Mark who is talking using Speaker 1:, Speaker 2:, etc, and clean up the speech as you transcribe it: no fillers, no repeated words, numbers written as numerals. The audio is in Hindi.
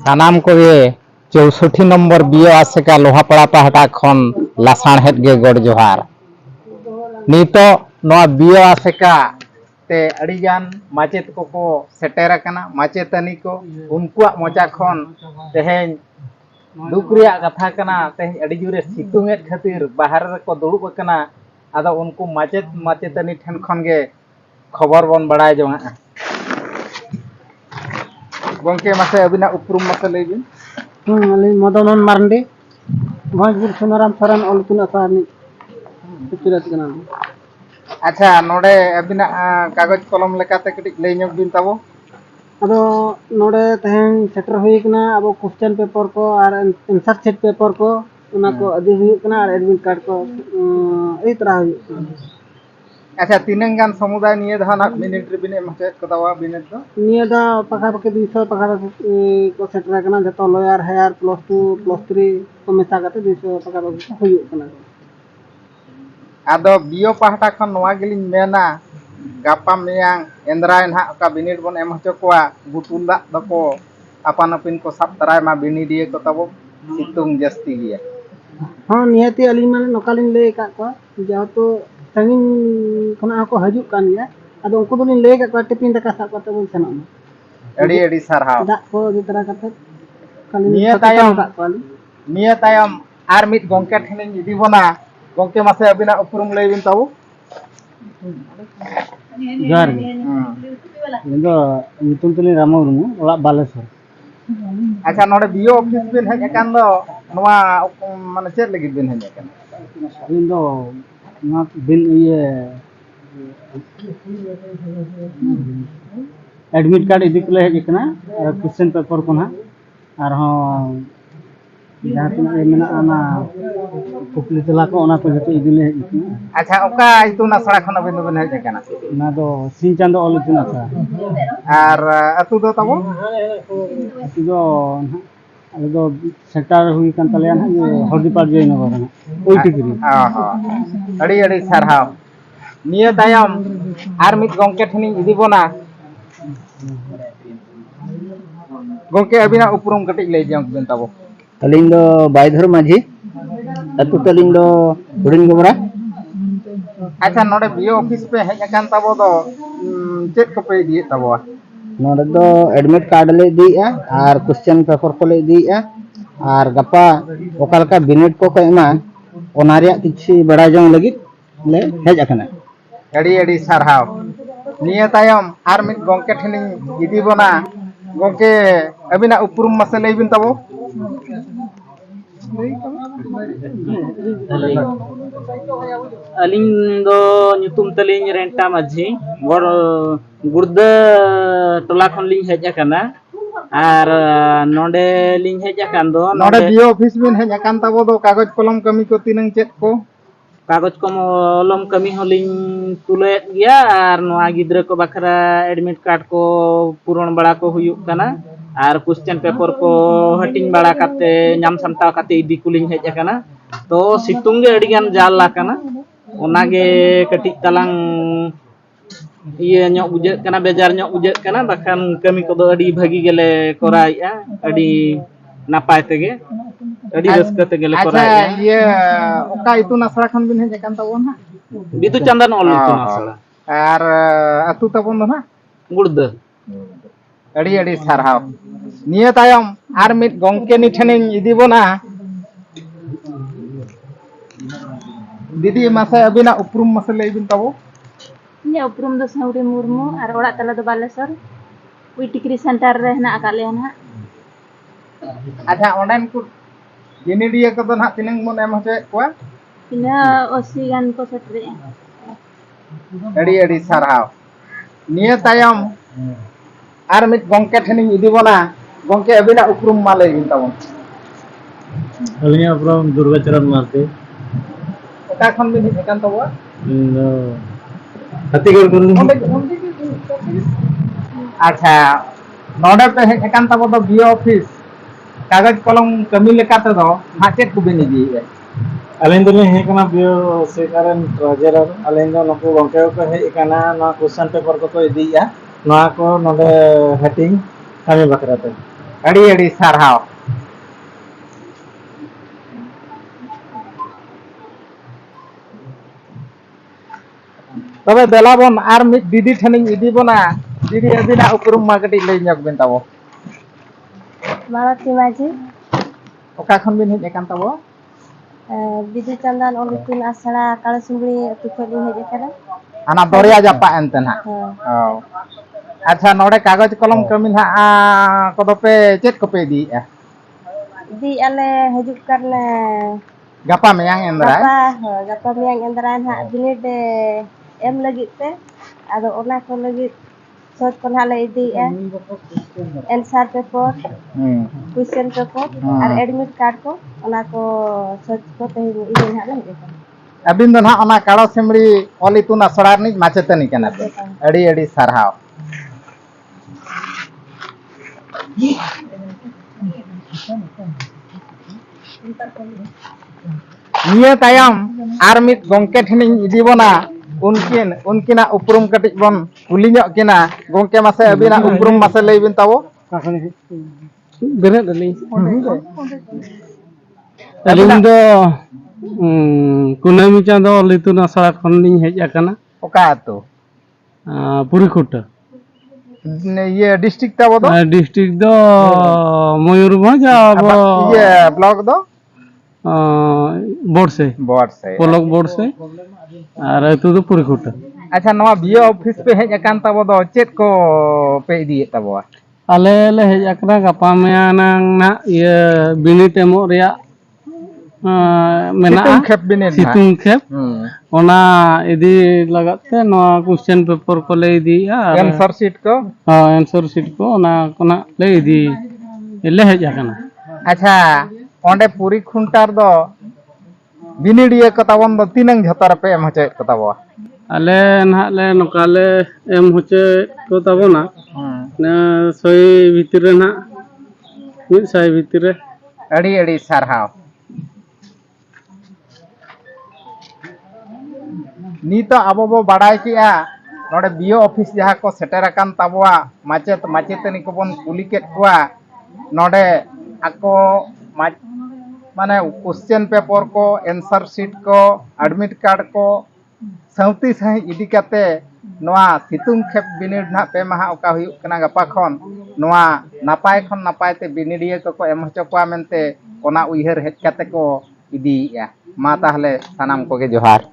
Speaker 1: सानाम को 64 नम्बर बीओ आसेका लोहापड़ा पहाटा खन लासाणहेद गे गड़ जोहार नितो बीओ आसेका ते अड़ीगान माचेत को सेटेर माचेतनी को उनकुआ मोचा खन तेहें दुख रिया कथा कना तेहें अड़ी जुरे सितुंगेद खातिर बाहर को दुड़ुब कना आदो उनको माचेत माचेतनी ठेन खन गे खबर बन बड़ाय जोंगा गोंके मासे अबिना उपरुम मासे लैबिन
Speaker 2: अली मदनन मारंडी भोजपुर सुनाराम सरन अलतुन असानी पिचिरत कना
Speaker 1: अच्छा नोडे अबिना कागज कलम लेकाते कटिक लೈ ᱧᱚᱜ बिन ताबो
Speaker 2: अदो नोडे तहें सेटर हुई कना अब क्वेश्चन पेपर को और आंसर शीट पेपर को उना को अदि हुई कना और एडमिट कार्ड को ए तरह हुई
Speaker 1: अच्छा तीनंग गान समुदाय निये धाना मिनिट रे बिने मचे कदावा बिने तो
Speaker 2: निये दा पका पके 200 पका को सेटर कना जतो लॉयर हायर +2 +3 को मेसा करते 200 पका हुई कना
Speaker 1: आदो बीओ पहाटा खन नोवा गिलिन मेना गापा मेयां एंद्राय ना का बिनिट बन एम हचो कोआ गुटुंदा दको अपान अपिन को सब तराय मा बिनिडिए को तबो सितुंग जस्ती गिया
Speaker 2: हां नियति अली माने नोकालिन ले का को जेहेतु संगिन खना को हजू कान गया अदो उनको दोलिन ले का टिफिन दका सा करते बोल सना
Speaker 1: अड़ी अड़ी सरहाव
Speaker 2: दा को दि तरह करते
Speaker 1: निया तायम आर मिट गोंके ठेनिन इदि बना गोंके मासे अबिना उपरुम लैबिन ताबो
Speaker 2: जार इन्दो नितुम तली राममुरमु ओला बालेश्वर
Speaker 1: अच्छा नोडे बीओ ऑफिस बिन हेज अकान दो नोवा माने चेक लगित बिन हेज अकान
Speaker 2: इन्दो ना बिन ये एडमिट कार्ड इदि को हेज कना और क्वेश्चन पेपर को ना और हो जहां तना मेना आना कुपली तला को ओना को जतो इदि ले हेज
Speaker 1: अच्छा ओका इतुन आसड़ा खन बिन बिन हेज अकान
Speaker 2: ना दो सिन चांदो अलतुन आसड़ा
Speaker 1: और अतु दो ताबो
Speaker 2: अतु दो अले दो सेक्टर हुई कान तले ना ये हरदी पार जय नगर ना ओई टिकरी
Speaker 1: अड़ी अड़ी सरहाव निया तायम आर मिट गोंके ठेनिन इदि बना गोंके अबिना उपरुम कटिक ले जंग बिन ताबो
Speaker 3: अलिंग दो बायधर माझी अतु तलिंग दो हुडिन गोमरा
Speaker 1: अच्छा नोडे बीओ ऑफिस पे हेज अकान ताबो दो चेक को पे दिए ताबो
Speaker 3: नोडे दो एडमिट कार्ड ले दिया और क्वेश्चन पेपर को ले दिया और गपा ओकालका बिनिट को एमा ओना रिया किछि बड़ा जंग लगी ले हेज अकाना
Speaker 1: अड़ी अड़ी सरहाव निया तायम आर मिट गोंके ठेनिन इदि बना गोंके अबिना उपरुम मासे लैबिन ताबो
Speaker 4: अलिंग दो nyutum तलिंग रेंटा माझी गड़ गुर्दा टोला खन लिंग हेज अकाना और नोडे लिंग हेज अकान दो
Speaker 1: नोडे बीओ ऑफिस बिन हेज अकान ताबो दो कागज कलम कमी को तीनंग चेक को
Speaker 4: कागज कलम कमी होलिंग तुलेत गया और नोआ गिद्रा को बखरा एडमिट कार्ड को पूरण बड़ा को हुयुक कना और क्वेश्चन पेपर को हटिंग बड़ा काते नाम सामटाव काते इदि कुलिंग हेज अकाना तो सितुंग गे अडिगान जाला कना ओनागे कटिक तलांग ये ᱧᱚᱜ बुझात कना बेजार ᱧᱚᱜ बुझात कना बखान कमी को दो अडी भागी गेले कोराइया अडी नापाय तेगे अडी रस्क तेगे ले कोराइया
Speaker 1: अच्छा ये ओका इतुन आसड़ा खन बिन हेज अकान ताबो ना
Speaker 4: बिदु चंदन ऑल इतुन आसड़ा
Speaker 1: और अतु ताबोन दो ना
Speaker 4: गुड़द
Speaker 1: अड़ी अड़ी सरहाव निया तायम आर मिट गोंके नि ठेनिन इदि बना दीदी मासे अबिना उपरुम मासे लैबिन ताबो
Speaker 5: ये उपरुम दो सौरी मुर्मू और ओड़ा तला दो बालेश्वर कोई टिकरी सेंटर रे ना आकाले ना
Speaker 1: अच्छा ओंडेन को बिनिडिया को ना तिनंग मन एम हचे कोआ
Speaker 5: इना 80 गान को सेटरे
Speaker 1: अड़ी अड़ी सरहाव निया तायम आर मिट गोंके ठेनिन इदि बना गोंके अबिना उपरुम मा लैबिन ताबो
Speaker 2: अलिया उपरुम दुर्गाचरण मारते
Speaker 1: ओका खन बिन हेज अकान ताबो
Speaker 2: हत्तीगढ़ को
Speaker 1: अच्छा नोडे पे हेज अकान ताबो दो बीओ ऑफिस कागज कलम कमी लेकाते दो हाचेत को बिन इदि
Speaker 2: अलिंग दो हे कना बियो से कारण ट्रेजरर अलिंग दो नको गोंके को हे कना ना क्वेश्चन पेपर को तो इदिया ना को नोडे हेटिंग कमी बकराते
Speaker 1: अड़ी अड़ी सारहाव तबे देलाबन आर मिद दीदी ठनिंग इदी बना दीदी अबिना उपरुम मा कटी लई ᱧᱚᱜ बेन ताबो
Speaker 6: मालती माझी
Speaker 1: ओका खन बिन हेज एकान ताबो
Speaker 6: बिदु चंदन ओलितुन आसड़ा कालसुंगड़ी अतु खलि हेज एकरा
Speaker 1: आना दरिया जापा एनते ना ओ अच्छा नोडे कागज कलम कमी ना कोदो पे चेत को पे दी
Speaker 6: दी आले हजुक करले
Speaker 1: गपा मेयांग एंद्रा
Speaker 6: गपा मियां एंद्रा ना बिनिड एम लगित ते आदो ओना को लगित सोच को नाले इदी एंसर पेपर क्वेश्चन पेपर और एडमिट कार्ड को ओना को सोच को ते इदी ना ले
Speaker 1: अबिन दो ना ओना काड़ो सिमड़ी ओलितुन आसड़ा नि माचेतनी कना पे अड़ी अड़ी सारहाव निया तायम आर मित गोंके ठनिंग इदी बना उनकिना उपरुम कटिज बन कुली ᱧᱚᱜ किना गोंके मासे अबिना उपरुम मासे लई बिन ताबो
Speaker 2: बेरेद अली अलिंग दो कुनामी चांदो लितुन आसड़ा खन लिंग हेज आकना
Speaker 1: ओका तो
Speaker 2: पुरी खुटा
Speaker 1: ये डिस्ट्रिक्ट ताबो दो
Speaker 2: डिस्ट्रिक्ट दो मयूरभंज
Speaker 1: ये ब्लॉक दो
Speaker 2: बोर्ड से पोलक बोर्ड से और अतु दो पुरी खुटा
Speaker 1: अच्छा नवा बीओ ऑफिस पे हेज अकान ताबो दो चेत को पे इदी ताबो
Speaker 2: आले ले हेज आकना गपा मेयानांग ना ये बिनिट एमो रिया मेना सितुंग खेप ओना इदी लगाते नवा क्वेश्चन पेपर को ले इदी
Speaker 1: आंसर शीट को
Speaker 2: ओना कोना ले इदी ले हेज आकना
Speaker 1: अच्छा ओंडे पुरी खुंटार दो बिनिडिया को ताबन दो तीनंग झतर पे एम होचे को ताबो
Speaker 2: आले ना ले नकाले एम होचे को ताबोना ना सोई भीतर ना मिद साई भीतर
Speaker 1: अड़ी अड़ी सारहाव नीतो आबो बो बाडाय किया नोडे बीओ ऑफिस जहा को सेटर अकान ताबोआ माचेत माचेतनी को बन कुली केत कुआ नोडे आको माने क्वेश्चन पेपर को आंसर शीट को एडमिट कार्ड को साउती सही इदी काते नोआ सितुंग खेप बिनिड ना पे माहा ओका हुयु कना गपा खन नोआ नापाय खन नापाय ते बिनिडिया को एम होचो कोआ मेनते ओना उइहर हेज काते को इदी या मा ताहले सनाम को गे जोहार